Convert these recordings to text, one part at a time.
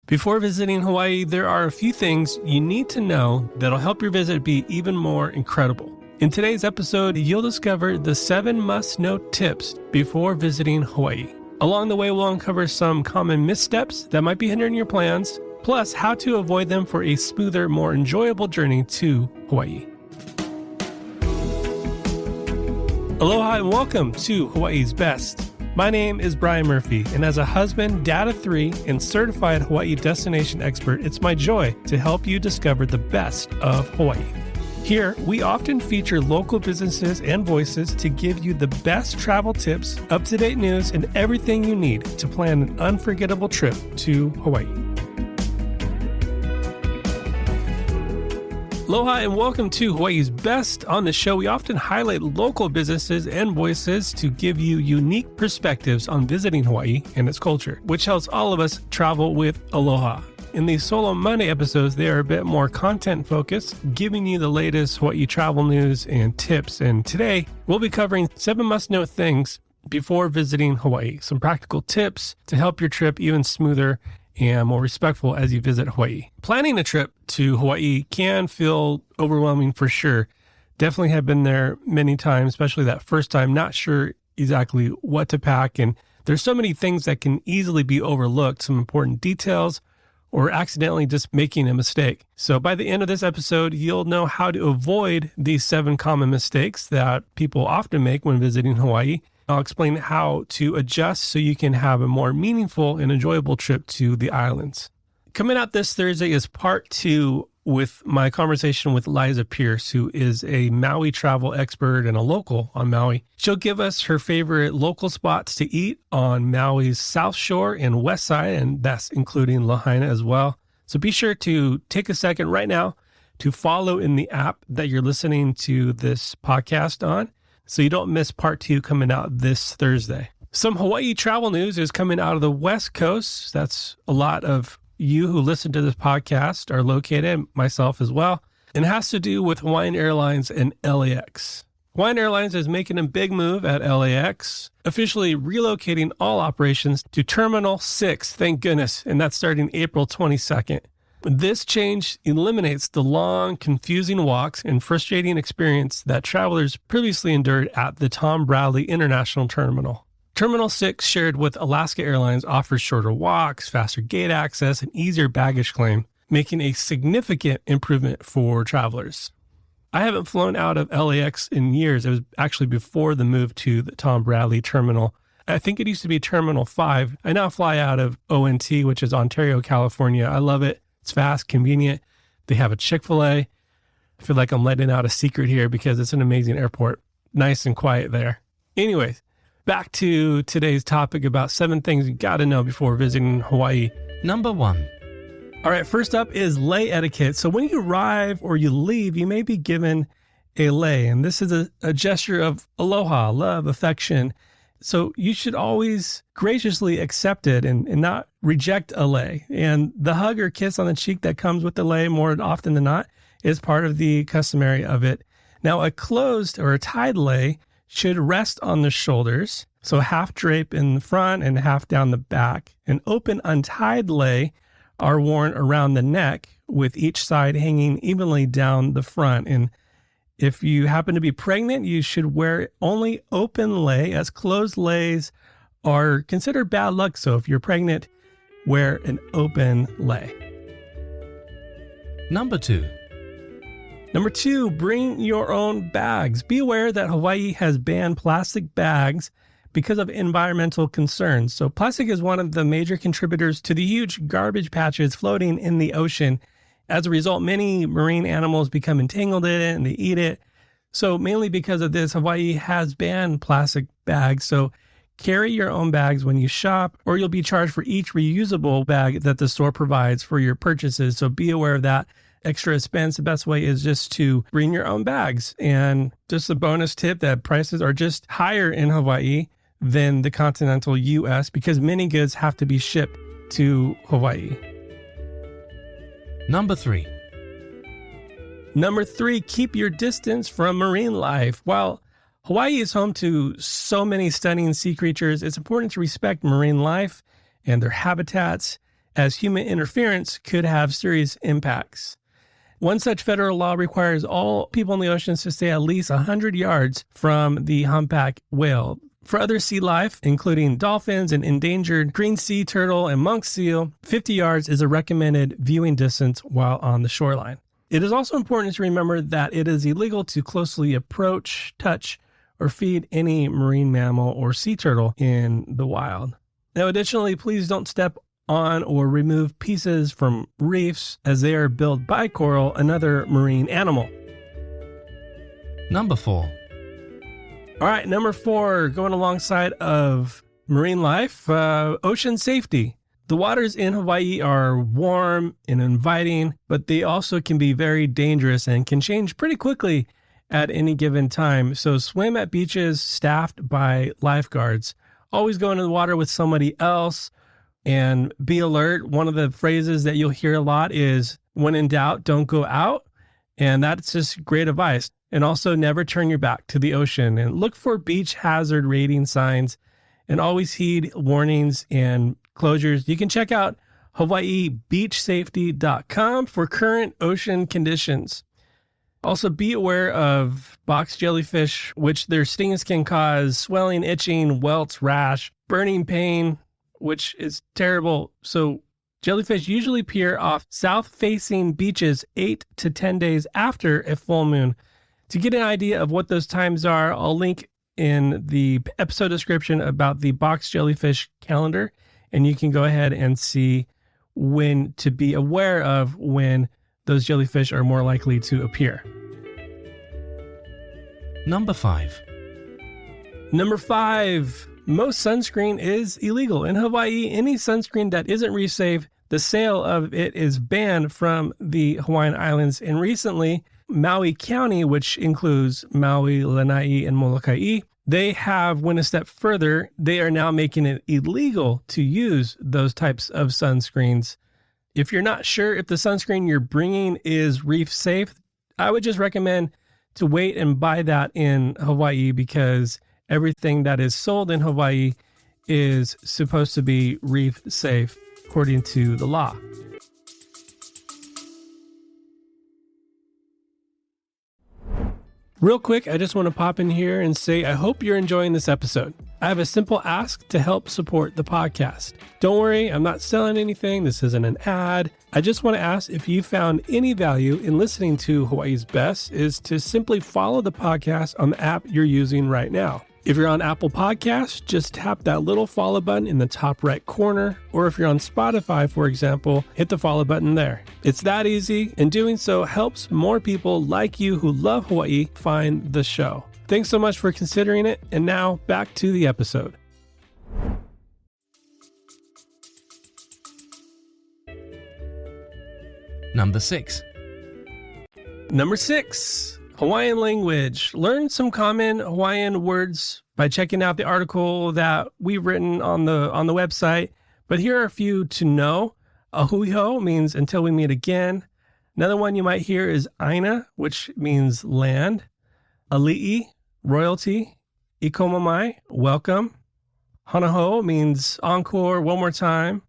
Before visiting Hawaii, there are a few things you need to know that'll help your visit be even more incredible. In today's episode, you'll discover the 7 must-know tips before visiting Hawaii. Along the way, we'll uncover some common missteps that might be hindering your plans, plus how to avoid them for a smoother, more enjoyable journey to Hawaii. Aloha and welcome to Hawaii's Best. My name is Brian Murphy, and as a husband, dad of 3, and certified Hawaii destination expert, it's my joy to help you discover the best of Hawaii. Here, we often feature local businesses and voices to give you the best travel tips, up-to-date news, and everything you need to plan an unforgettable trip to Hawaii. Aloha and welcome to Hawaii's Best. On the show, we often highlight local businesses and voices to give you unique perspectives on visiting Hawaii and its culture, which helps all of us travel with aloha. In these Solo Monday episodes, they are a bit more content-focused, giving you the latest Hawaii travel news and tips. And today, we'll be covering 7 must-know things before visiting Hawaii. Some practical tips to help your trip even smoother and more respectful as you visit Hawaii. Planning a trip to Hawaii can feel overwhelming for sure. Definitely have been there many times, especially that first time, not sure exactly what to pack. And there's so many things that can easily be overlooked, some important details, or accidentally just making a mistake. So by the end of this episode, you'll know how to avoid these 7 common mistakes that people often make when visiting Hawaii. I'll explain how to adjust so you can have a more meaningful and enjoyable trip to the islands. Coming out this Thursday is part 2 with my conversation with Liza Pierce, who is a Maui travel expert and a local on Maui. She'll give us her favorite local spots to eat on Maui's South Shore and West Side, and that's including Lahaina as well. So be sure to take a second right now to follow in the app that you're listening to this podcast on, so you don't miss part 2 coming out this Thursday. Some Hawaii travel news is coming out of the West Coast. That's a lot of you who listen to this podcast are located, myself as well, and it has to do with Hawaiian Airlines and LAX. Hawaiian Airlines is making a big move at LAX, officially relocating all operations to Terminal 6, thank goodness, and that's starting April 22nd. This change eliminates the long, confusing walks and frustrating experience that travelers previously endured at the Tom Bradley International Terminal. Terminal 6, shared with Alaska Airlines, offers shorter walks, faster gate access, and easier baggage claim, making a significant improvement for travelers. I haven't flown out of LAX in years. It was actually before the move to the Tom Bradley Terminal. I think it used to be Terminal 5. I now fly out of ONT, which is Ontario, California. I love it. It's fast, convenient. They have a Chick-fil-A. I feel like I'm letting out a secret here because it's an amazing airport. Nice and quiet there. Anyways, back to today's topic about 7 things you got to know before visiting Hawaii. Number 1. All right, first up is lei etiquette. So when you arrive or you leave, you may be given a lei, and this is a gesture of aloha, love, affection. So you should always graciously accept it and not reject a lei. And the hug or kiss on the cheek that comes with the lei more often than not is part of the customary of it. Now, a closed or a tied lei should rest on the shoulders, so half drape in the front and half down the back. An open untied lei are worn around the neck with each side hanging evenly down the front. And if you happen to be pregnant, you should wear only open lei, as closed leis are considered bad luck. So if you're pregnant, wear an open lei. Number 2. Number 2, bring your own bags. Be aware that Hawaii has banned plastic bags because of environmental concerns. So plastic is one of the major contributors to the huge garbage patches floating in the ocean. As a result, many marine animals become entangled in it and they eat it. So mainly because of this, Hawaii has banned plastic bags. So carry your own bags when you shop, or you'll be charged for each reusable bag that the store provides for your purchases. So be aware of that extra expense. The best way is just to bring your own bags. And just a bonus tip that prices are just higher in Hawaii than the continental U.S. because many goods have to be shipped to Hawaii. Number 3. Number 3, keep your distance from marine life. While Hawaii is home to so many stunning sea creatures, it's important to respect marine life and their habitats. as human interference could have serious impacts. One such federal law requires all people in the oceans to stay at least 100 yards from the humpback whale. For other sea life, including dolphins and endangered green sea turtle and monk seal, 50 yards is a recommended viewing distance while on the shoreline. It is also important to remember that it is illegal to closely approach, touch, or feed any marine mammal or sea turtle in the wild. Now, additionally, please don't step on or remove pieces from reefs as they are built by coral, another marine animal. Number 4. All right, number 4, going alongside of marine life, ocean safety. The waters in Hawaii are warm and inviting, but they also can be very dangerous and can change pretty quickly at any given time. So swim at beaches staffed by lifeguards. Always go into the water with somebody else and be alert. One of the phrases that you'll hear a lot is, when in doubt, don't go out. And that's just great advice. And also never turn your back to the ocean and look for beach hazard rating signs and always heed warnings and closures. You can check out HawaiiBeachSafety.com for current ocean conditions. Also be aware of box jellyfish, which their stings can cause swelling, itching, welts, rash, burning pain, which is terrible. So jellyfish usually appear off south-facing beaches 8 to 10 days after a full moon. To get an idea of what those times are, I'll link in the episode description about the box jellyfish calendar, and you can go ahead and see when to be aware of when those jellyfish are more likely to appear. Number 5. Number 5. Most sunscreen is illegal. In Hawaii, any sunscreen that isn't reef-safe, the sale of it is banned from the Hawaiian Islands. And recently, Maui County, which includes Maui, Lanai, and Molokai, they have went a step further. They are now making it illegal to use those types of sunscreens. If you're not sure if the sunscreen you're bringing is reef-safe, I would just recommend to wait and buy that in Hawaii, because everything that is sold in Hawaii is supposed to be reef safe according to the law. Real quick, I just want to pop in here and say I hope you're enjoying this episode. I have a simple ask to help support the podcast. Don't worry, I'm not selling anything. This isn't an ad. I just want to ask if you found any value in listening to Hawaii's Best is to simply follow the podcast on the app you're using right now. If you're on Apple Podcasts, just tap that little follow button in the top right corner. Or if you're on Spotify, for example, hit the follow button there. It's that easy, and doing so helps more people like you who love Hawaii find the show. Thanks so much for considering it. And now back to the episode. Number 6. Number 6. Hawaiian language. Learn some common Hawaiian words by checking out the article that we've written on the website. But here are a few to know. Ahuiho means until we meet again. Another one you might hear is Aina, which means land. Ali'i, royalty. Ikomamai, welcome. Hanaho means encore, one more time.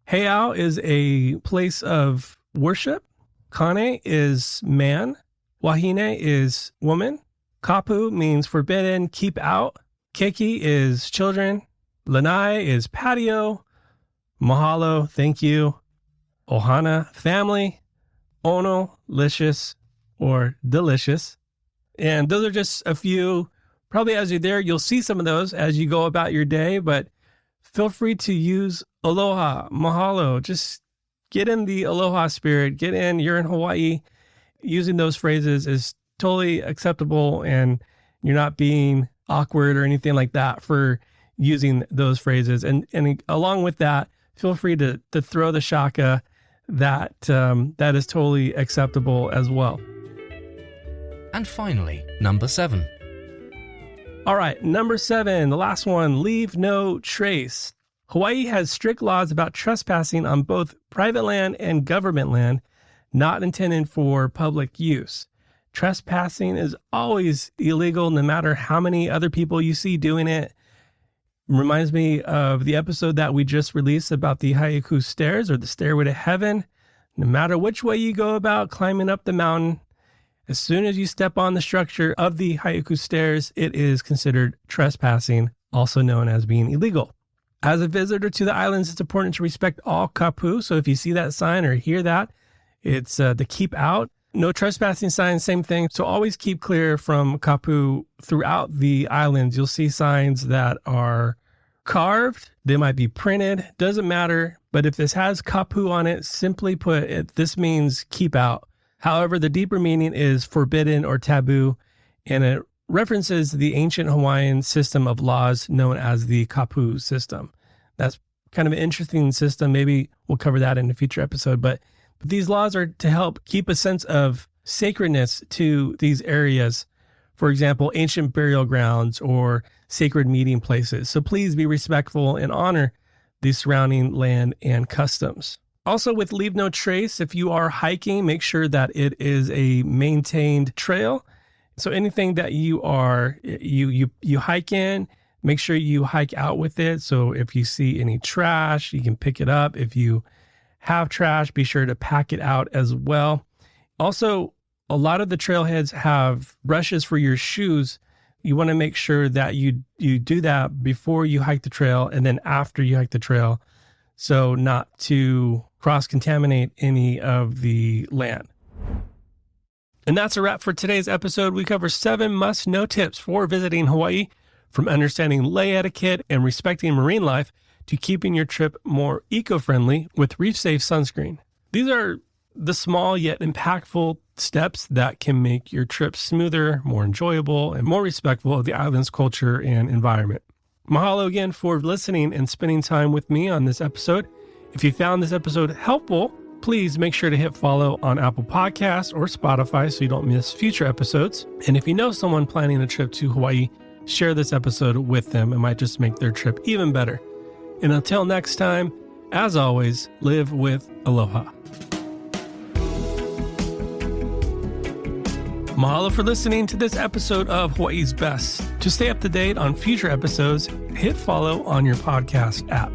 Heiau is a place of worship. Kane is man. Wahine is woman. Kapu means forbidden, keep out. Keiki is children. Lanai is patio. Mahalo, thank you. Ohana, family. Ono, licious or delicious. And those are just a few. Probably as you're there, you'll see some of those as you go about your day, but feel free to use aloha, mahalo. Just get in the aloha spirit. Get in, you're in Hawaii. Using those phrases is totally acceptable, and you're not being awkward or anything like that for using those phrases. And along with that, feel free to throw the shaka. That is totally acceptable as well. And finally, number 7. All right, number 7, the last one, leave no trace. Hawaii has strict laws about trespassing on both private land and government land, not intended for public use. Trespassing is always illegal, no matter how many other people you see doing it. Reminds me of the episode that we just released about the Haiku stairs, or the stairway to heaven. No matter which way you go about climbing up the mountain, as soon as you step on the structure of the Haiku stairs, it is considered trespassing, also known as being illegal. As a visitor to the islands, it's important to respect all kapu. So if you see that sign or hear that, it's the keep out. No trespassing signs, same thing. So always keep clear from kapu throughout the islands. You'll see signs that are carved. They might be printed. Doesn't matter. But if this has kapu on it, simply put it, this means keep out. However, the deeper meaning is forbidden or taboo, and it references the ancient Hawaiian system of laws known as the kapu system. That's kind of an interesting system. Maybe we'll cover that in a future episode, but these laws are to help keep a sense of sacredness to these areas. For example, ancient burial grounds or sacred meeting places. So please be respectful and honor the surrounding land and customs. Also, with Leave No Trace, if you are hiking, make sure that it is a maintained trail. So anything that you hike in, make sure you hike out with it. So if you see any trash, you can pick it up. If you have trash, be sure to pack it out as well. Also, a lot of the trailheads have brushes for your shoes. You want to make sure that you do that before you hike the trail and then after you hike the trail, so not to cross-contaminate any of the land. And that's a wrap for today's episode. We cover 7 must-know tips for visiting Hawaii, from understanding lei etiquette and respecting marine life to keeping your trip more eco-friendly with Reef-Safe Sunscreen. These are the small yet impactful steps that can make your trip smoother, more enjoyable, and more respectful of the island's culture and environment. Mahalo again for listening and spending time with me on this episode. If you found this episode helpful, please make sure to hit follow on Apple Podcasts or Spotify so you don't miss future episodes. And if you know someone planning a trip to Hawaii, share this episode with them. It might just make their trip even better. And until next time, as always, live with aloha. Mahalo for listening to this episode of Hawaii's Best. To stay up to date on future episodes, hit follow on your podcast app.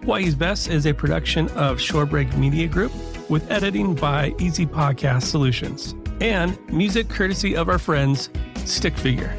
Hawaii's Best is a production of Shorebreak Media Group with editing by Easy Podcast Solutions and music courtesy of our friends Stick Figure.